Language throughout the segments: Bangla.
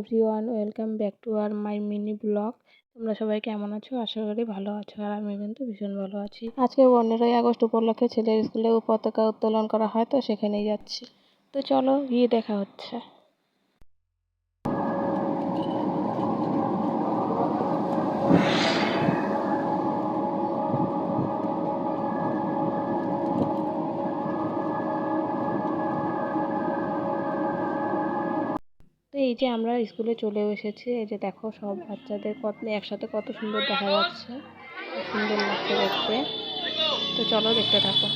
Everyone, welcome back to our my mini blog. তোমরা সবাই কেমন আছো? আশা করি ভালো আছো, আর আমি কিন্তু ভীষণ ভালো আছি। আজকে 15ই আগস্ট উপলক্ষে ছেলের স্কুলে পতাকা উত্তোলন করা হয়, তো সেখানেই যাচ্ছি। তো চলো গিয়ে দেখা হচ্ছে। তো এই যে আমরা স্কুলে চলে এসেছি, এই যে দেখো সব বাচ্চাদের একসাথে কত সুন্দর দেখা যাচ্ছে, খুব সুন্দর লাগছে দেখতে। তো চলো দেখতে থাকো।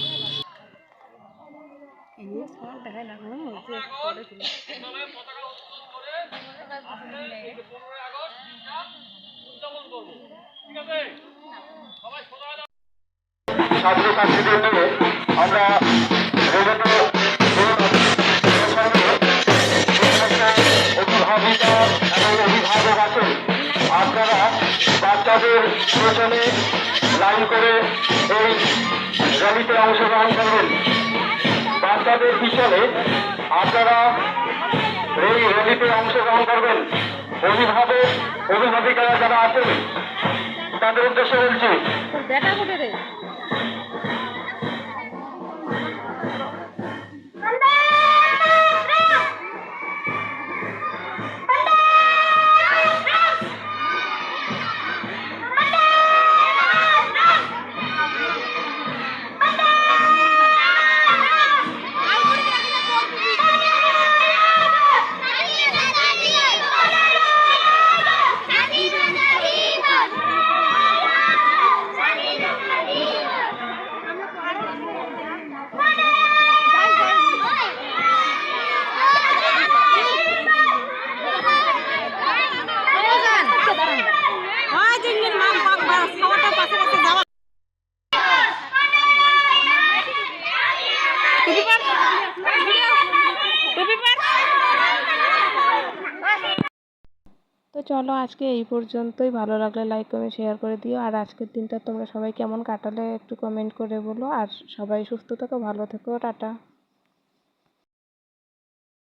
ছাত্রছাত্রীদের নিয়ে আমরা অভিভাবিকা এবং অভিভাবক আছেন, আপনারা বাচ্চাদের পেছনে লাইন করে এই র্যালিতে অংশগ্রহণ করবেন। বাচ্চাদের পিছনে আপনারা এই র্যালিতে অংশগ্রহণ করবেন। অভিভাবিকারা যারা আছেন তাদের উদ্দেশ্যে বলছি, তো চলো আজকে এই পর্যন্তই। ভালো লাগলে লাইক কমেন্ট শেয়ার করে দিও। আর আজকের দিনটা তোমরা সবাই কেমন কাটালে একটু কমেন্ট করে বলো। আর সবাই সুস্থ থেকো, ভালো থেকো, টাটা।